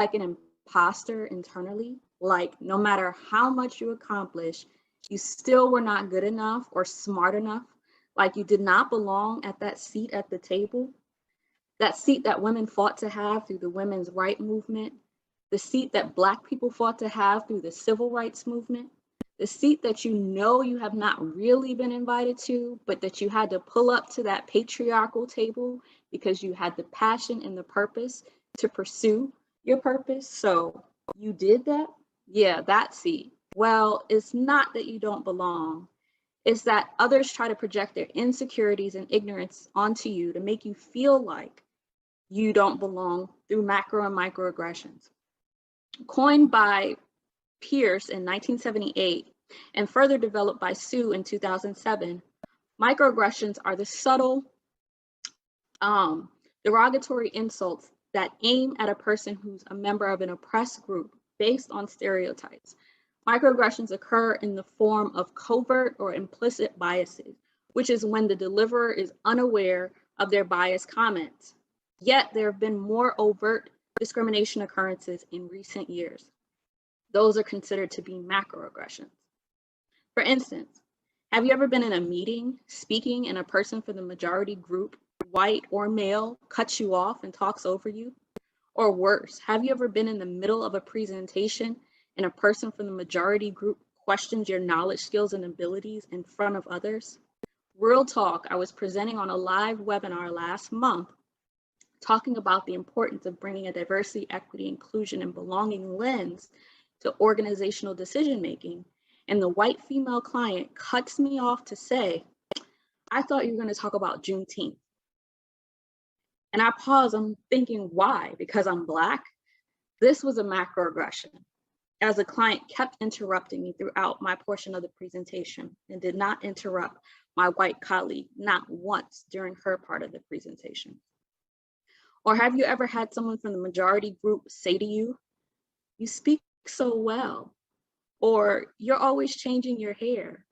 like an imposter internally, like no matter how much you accomplish, you still were not good enough or smart enough, like you did not belong at that seat at the table, that seat that women fought to have through the women's right movement, the seat that Black people fought to have through the civil rights movement, the seat that you know you have not really been invited to, but that you had to pull up to that patriarchal table because you had the passion and the purpose to pursue your purpose. So you did that? Yeah, that seat. Well, it's not that you don't belong. It's that others try to project their insecurities and ignorance onto you to make you feel like you don't belong through macro and microaggressions. Coined by Pierce in 1978 and further developed by Sue in 2007, microaggressions are the subtle, derogatory insults that aim at a person who's a member of an oppressed group based on stereotypes. Microaggressions occur in the form of covert or implicit biases, which is when the deliverer is unaware of their biased comments. Yet there have been more overt discrimination occurrences in recent years. Those are considered to be macroaggressions. For instance, have you ever been in a meeting speaking and a person from the majority group, white or male, cuts you off and talks over you? Or worse, have you ever been in the middle of a presentation and a person from the majority group questions your knowledge, skills, and abilities in front of others? Real talk, I was presenting on a live webinar last month talking about the importance of bringing a diversity, equity, inclusion, and belonging lens to organizational decision-making. And the white female client cuts me off to say, I thought you were going to talk about Juneteenth. And I pause, I'm thinking, why? Because I'm Black? This was a macroaggression, as the client kept interrupting me throughout my portion of the presentation and did not interrupt my white colleague, not once during her part of the presentation. Or have you ever had someone from the majority group say to you, you speak so well, or you're always changing your hair,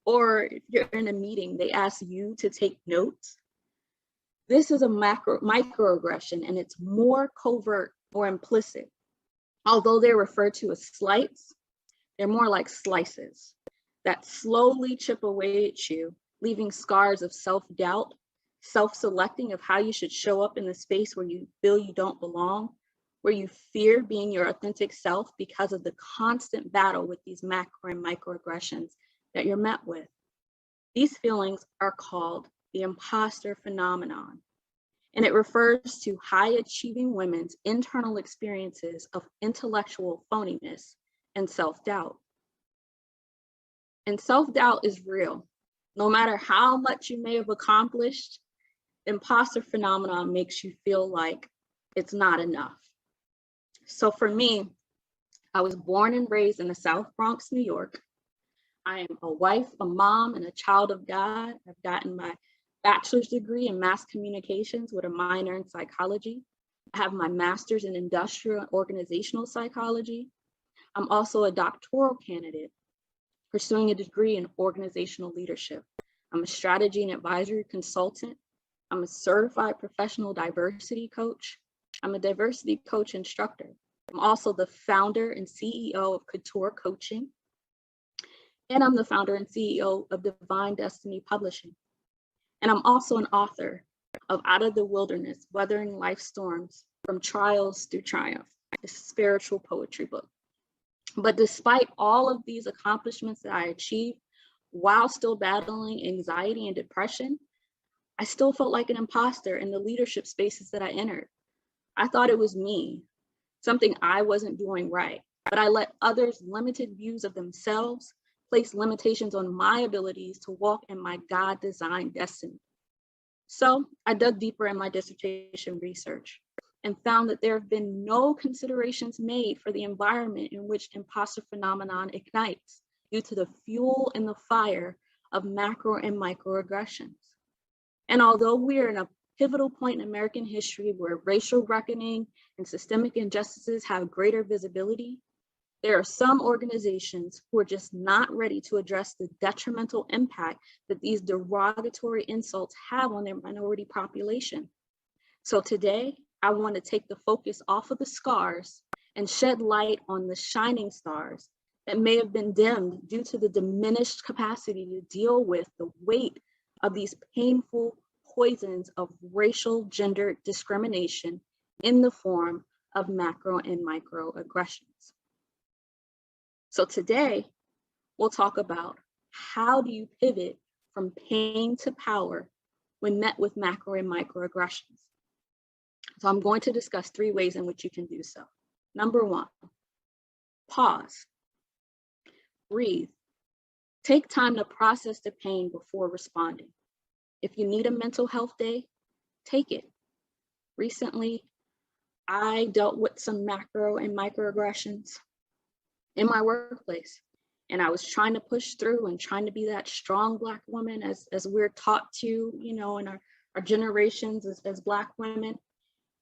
or if you're in a meeting, they ask you to take notes? This is a microaggression, and it's more covert or implicit. Although they're referred to as slights, they're more like slices that slowly chip away at you, leaving scars of self-doubt, self-selecting of how you should show up in the space where you feel you don't belong, where you fear being your authentic self because of the constant battle with these macro and microaggressions that you're met with. These feelings are called the imposter phenomenon, and it refers to high-achieving women's internal experiences of intellectual phoniness and self-doubt. And self-doubt is real. No matter how much you may have accomplished, imposter phenomenon makes you feel like it's not enough. So for me, I was born and raised in the South Bronx, New York. I am a wife, a mom, and a child of God. I've gotten my bachelor's degree in mass communications with a minor in psychology. I have my master's in industrial and organizational psychology. I'm also a doctoral candidate pursuing a degree in organizational leadership. I'm a strategy and advisory consultant. I'm a certified professional diversity coach. I'm a diversity coach instructor. I'm also the founder and CEO of Couture Coaching. And I'm the founder and CEO of Divine Destiny Publishing. And I'm also an author of Out of the Wilderness, Weathering Life's Storms, From Trials Through Triumph, a spiritual poetry book. But despite all of these accomplishments that I achieved, while still battling anxiety and depression, I still felt like an imposter in the leadership spaces that I entered. I thought it was me, something I wasn't doing right, but I let others' limited views of themselves place limitations on my abilities to walk in my God-designed destiny. So I dug deeper in my dissertation research and found that there have been no considerations made for the environment in which imposter phenomenon ignites due to the fuel and the fire of macro and microaggressions. And although we are in a pivotal point in American history where racial reckoning and systemic injustices have greater visibility, there are some organizations who are just not ready to address the detrimental impact that these derogatory insults have on their minority population. So today, I want to take the focus off of the scars and shed light on the shining stars that may have been dimmed due to the diminished capacity to deal with the weight of these painful poisons of racial gender discrimination in the form of macro and microaggressions. So today, we'll talk about how do you pivot from pain to power when met with macro and microaggressions. So I'm going to discuss 3 ways in which you can do so. Number 1, pause, breathe. Take time to process the pain before responding. If you need a mental health day, take it. Recently, I dealt with some macro and microaggressions in my workplace, and I was trying to push through and trying to be that strong Black woman as we're taught to, in our generations as Black women.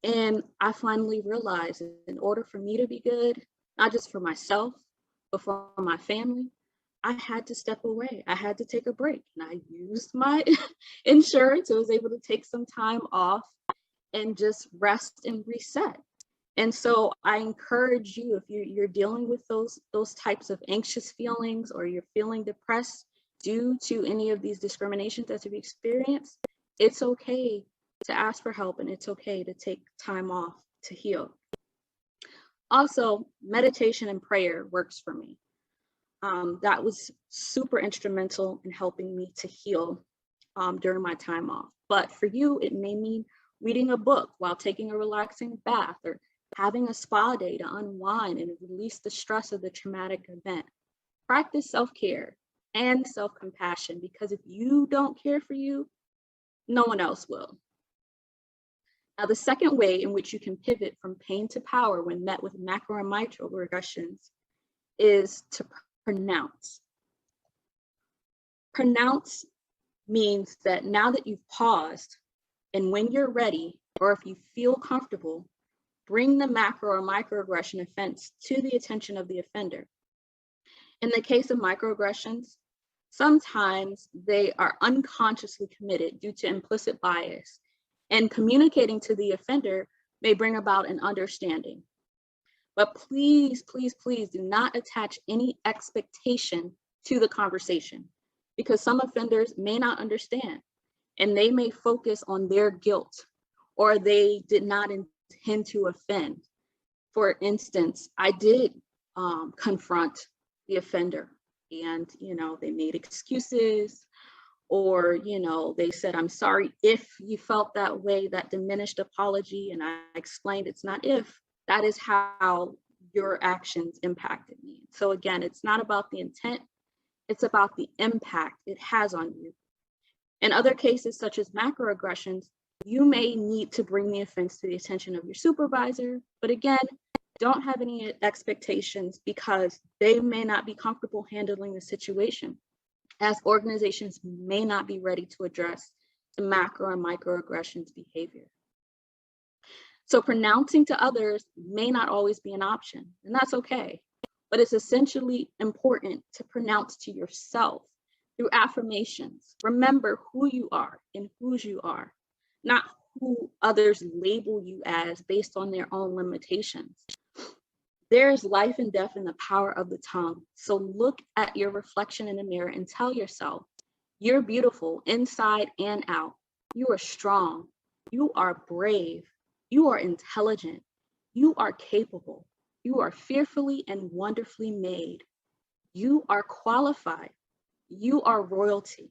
And I finally realized in order for me to be good, not just for myself, but for my family, I had to step away. I had to take a break. And I used my insurance. I was able to take some time off and just rest and reset. And so I encourage you, if you're dealing with those types of anxious feelings, or you're feeling depressed due to any of these discriminations that you've experienced, it's okay to ask for help, and it's okay to take time off to heal. Also, meditation and prayer works for me. That was super instrumental in helping me to heal during my time off. But for you, it may mean reading a book while taking a relaxing bath, or having a spa day to unwind and release the stress of the traumatic event. Practice self-care and self-compassion, because if you don't care for you, no one else will. Now, the second way in which you can pivot from pain to power when met with macro and microaggressions is to pronounce. Pronounce means that now that you've paused, and when you're ready, or if you feel comfortable, bring the macro or microaggression offense to the attention of the offender. In the case of microaggressions, sometimes they are unconsciously committed due to implicit bias, and communicating to the offender may bring about an understanding. But please, please, please do not attach any expectation to the conversation, because some offenders may not understand, and they may focus on their guilt, or they did not intend to offend. For instance, I did confront the offender, and they made excuses, or they said, "I'm sorry if you felt that way," that diminished apology. And I explained it's not if, that is how your actions impacted me. So again, it's not about the intent, it's about the impact it has on you. In other cases, such as macroaggressions, you may need to bring the offense to the attention of your supervisor, but again, don't have any expectations, because they may not be comfortable handling the situation, as organizations may not be ready to address the macro and microaggressions behavior. So pronouncing to others may not always be an option, and that's okay, but it's essentially important to pronounce to yourself through affirmations. Remember who you are and whose you are, not who others label you as based on their own limitations. There's life and death in the power of the tongue. So look at your reflection in the mirror and tell yourself, you're beautiful inside and out. You are strong. You are brave. You are intelligent. You are capable. You are fearfully and wonderfully made. You are qualified. You are royalty.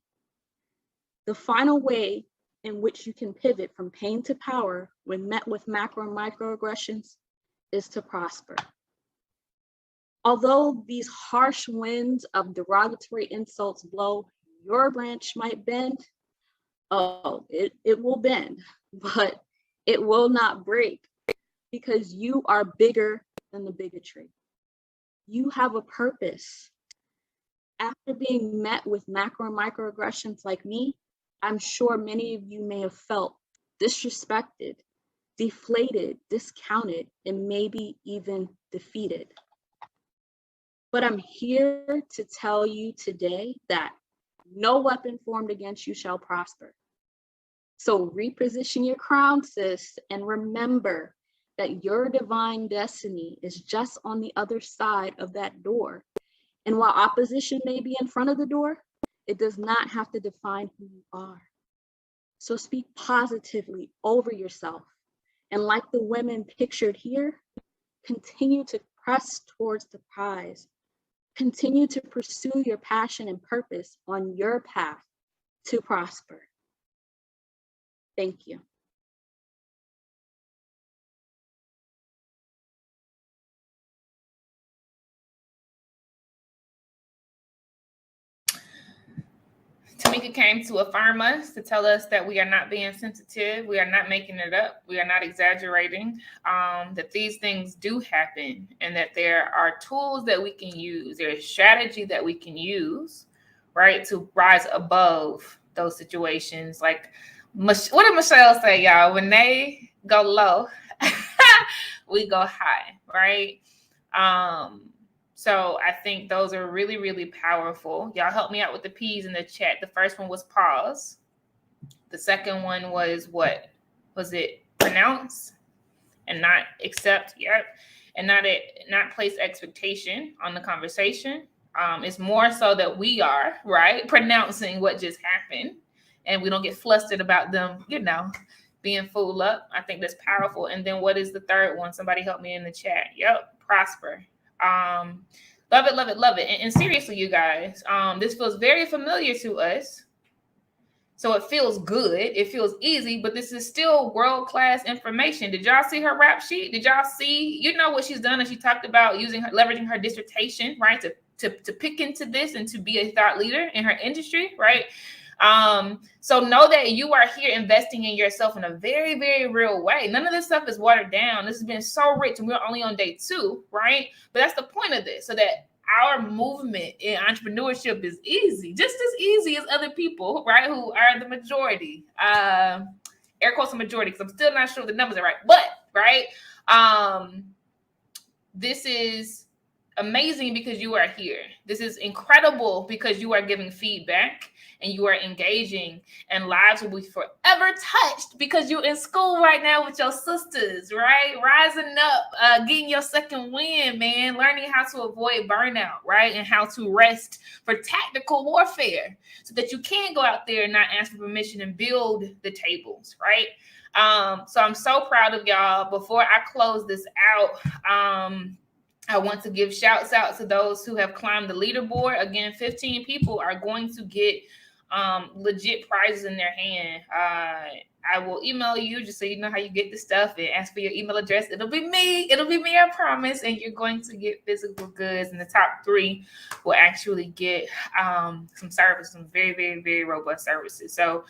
The final way in which you can pivot from pain to power when met with macro and microaggressions is to prosper. Although these harsh winds of derogatory insults blow, your branch might bend. Oh, it will bend, but it will not break, because you are bigger than the bigotry. You have a purpose. After being met with macro and microaggressions like me, I'm sure many of you may have felt disrespected, deflated, discounted, and maybe even defeated. But I'm here to tell you today that no weapon formed against you shall prosper. So reposition your crown, sis, and remember that your divine destiny is just on the other side of that door. And while opposition may be in front of the door, it does not have to define who you are. So speak positively over yourself. And like the women pictured here, continue to press towards the prize. Continue to pursue your passion and purpose on your path to prosper. Thank you. Tamika came to affirm us, to tell us that we are not being sensitive. We are not making it up. We are not exaggerating, that these things do happen and that there are tools that we can use. There is strategy that we can use, right, to rise above those situations. Like, what did Michelle say, y'all? When they go low, we go high, right? So I think those are really, really powerful. Y'all help me out with the P's in the chat. The first one was pause. The second one was what? Was it pronounce and not accept? Yep. And not place expectation on the conversation. It's more so that we are, right, pronouncing what just happened and we don't get flustered about them, being fooled up. I think that's powerful. And then what is the third one? Somebody help me in the chat. Yep. Prosper. Love it, love it, love it. And seriously, you guys, this feels very familiar to us. So it feels good. It feels easy, but this is still world-class information. Did y'all see her rap sheet? Did y'all see, what she's done? And she talked about leveraging her dissertation, right, to pick into this and to be a thought leader in her industry, right? So know that you are here investing in yourself in a very, very real way. None of this stuff is watered down. This has been so rich and we're only on day 2, right? But that's the point of this, so that our movement in entrepreneurship is easy, just as easy as other people, right? Who are the majority, air quotes the majority, because I'm still not sure the numbers are right, but right. This is amazing because you are here. This is incredible because you are giving feedback and you are engaging, and lives will be forever touched because you're in school right now with your sisters, right? Rising up, getting your second win, man, learning how to avoid burnout, right? And how to rest for tactical warfare so that you can go out there and not ask for permission and build the tables, right? So I'm so proud of y'all. Before I close this out, I want to give shouts out to those who have climbed the leaderboard. Again, 15 people are going to get legit prizes in their hand. I will email you just so you know how you get the stuff and ask for your email address. It'll be me, I promise. And you're going to get physical goods. And the top 3 will actually get some service, some very, very, very robust services. So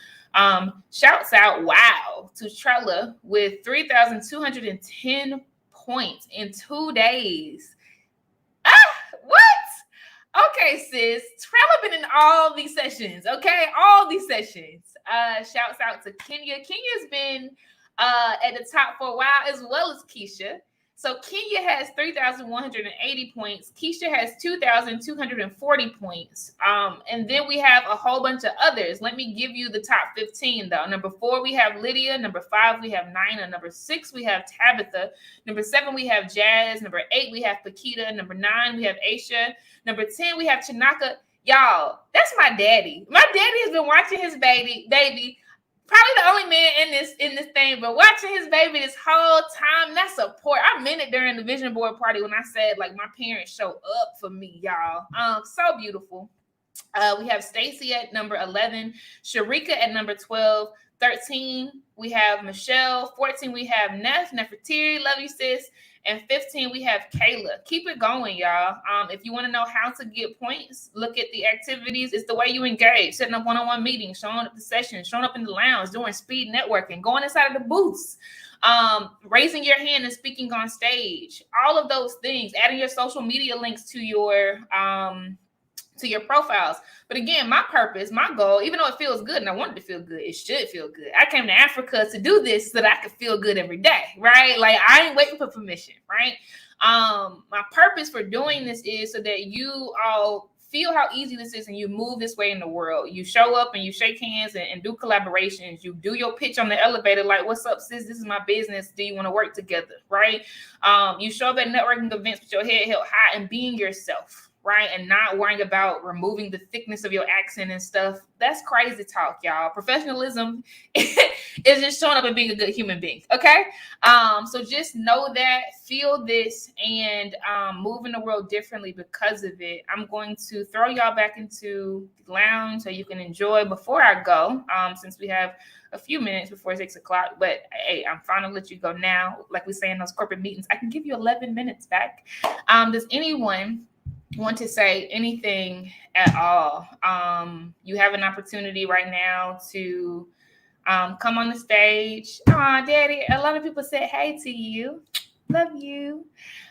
shouts out, wow, to Trella with 3,210 points in 2 days. What? Okay, sis. Trella been in all these sessions. Okay, all these sessions. Shouts out to Kenya. Kenya's been at the top for a while, as well as Keisha. So Kenya has 3,180 points. Keisha has 2,240 points. And then we have a whole bunch of others. Let me give you the top 15, though. Number 4, we have Lydia. Number 5, we have Nina. Number 6, we have Tabitha. Number 7, we have Jazz. Number 8, we have Pakita. Number 9, we have Aisha. Number 10, we have Chinaka. Y'all, that's my daddy. My daddy has been watching his baby. Probably the only man in this thing, but watching his baby this whole time, that support. I meant it during the vision board party when I said, like, my parents show up for me, y'all. So beautiful. We have Stacy at number 11, Sharika at number 12, 13, we have Michelle, 14, we have Nefertiri, love you, sis. And 15, we have Kayla. Keep it going, y'all. If you want to know how to get points, look at the activities. It's the way you engage, setting up one-on-one meetings, showing up the sessions, showing up in the lounge, doing speed networking, going inside of the booths, raising your hand and speaking on stage. All of those things, adding your social media links to your profiles. But again, my purpose, my goal, even though it feels good and I want it to feel good, it should feel good. I came to Africa to do this so that I could feel good every day, right? Like, I ain't waiting for permission, right? My purpose for doing this is so that you all feel how easy this is, and you move this way in the world. You show up and you shake hands and do collaborations. You do your pitch on the elevator, like, what's up, sis? This is my business. Do you want to work together? Right? You show up at networking events with your head held high and being yourself. Right? And not worrying about removing the thickness of your accent and stuff. That's crazy talk, y'all. Professionalism is just showing up and being a good human being. Okay. So just know that, feel this, and move in the world differently because of it. I'm going to throw y'all back into the lounge so you can enjoy before I go, since we have a few minutes before 6 o'clock. But hey, I'm fine to let you go now. Like we say in those corporate meetings, I can give you 11 minutes back. Does anyone want to say anything at all? You have an opportunity right now to come on the stage. Aw, Daddy, a lot of people said hey to you. Love you.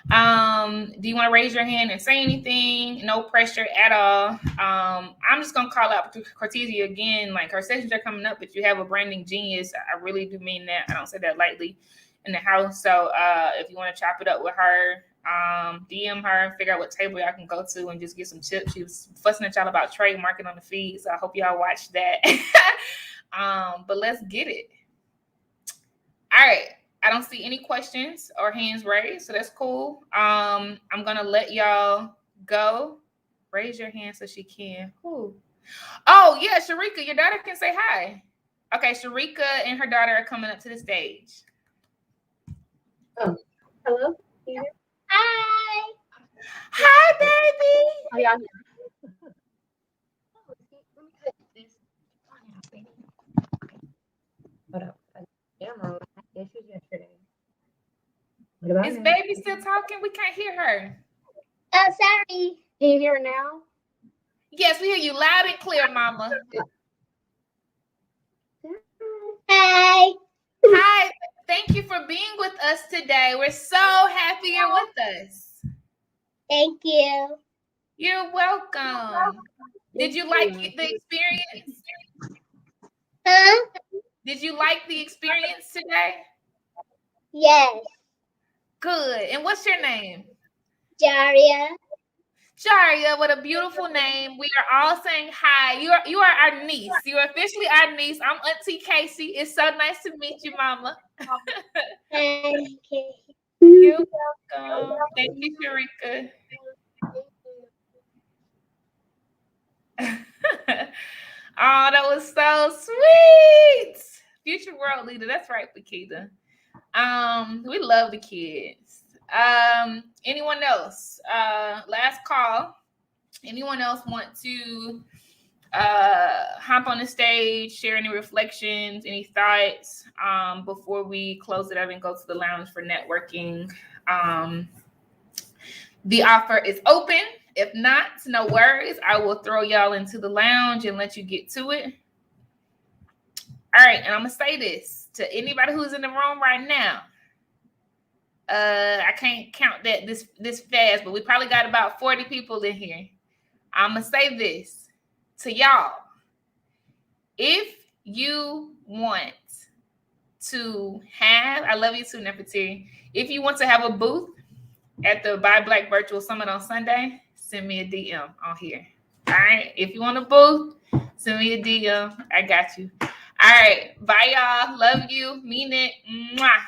Do you want to raise your hand and say anything? No pressure at all. I'm just gonna call out Cortesia again. Like, her sessions are coming up, but you have a branding genius. I really do mean that. I don't say that lightly in the house. So if you want to chop it up with her, DM her and figure out what table y'all can go to and just get some tips. She was fussing at y'all about trademarking on the feed, so I hope y'all watch that. But let's get it. All right, I don't see any questions or hands raised, so that's cool. I'm gonna let y'all go. Raise your hand so she can. Ooh. Oh yeah, Sharika, your daughter can say hi. Okay, Sharika and her daughter are coming up to the stage. Oh, hello. Hi. Hi, baby. Oh, yeah. Hold up. Camera had issues yesterday. What about Is now? baby still talking? We can't hear her. Oh, sorry. Can you hear it now? Yes, we hear you loud and clear, Mama. Hi. Hi. Thank you for being with us today. We're so happy you're with us. Thank you. You're welcome. Did you like the experience? Huh? Did you like the experience today? Yes. Good. And what's your name? Jaria. Jaria, what a beautiful name. We are all saying hi. You are our niece. You are officially our niece. I'm Auntie Casey. It's so nice to meet you, Mama. Thank you. You're welcome. Thank you, Sharika. Oh, that was so sweet. Future world leader. That's right, Bakita. We love the kids. Anyone else? Last call. Anyone else want to hop on the stage, share any reflections, any thoughts before we close it up and go to the lounge for networking? The offer is open. If not, no worries. I will throw y'all into the lounge and let you get to it. All right, and I'm gonna say this to anybody who's in the room right now. I can't count that this fast, but we probably got about 40 people in here. I'm gonna say this to y'all. If you want to have, I love you too, Nefertiti. If you want to have a booth at the Buy Black Virtual Summit on Sunday, send me a DM on here. All right. If you want a booth, send me a DM. I got you. All right. Bye, y'all. Love you. Mean it. Mwah.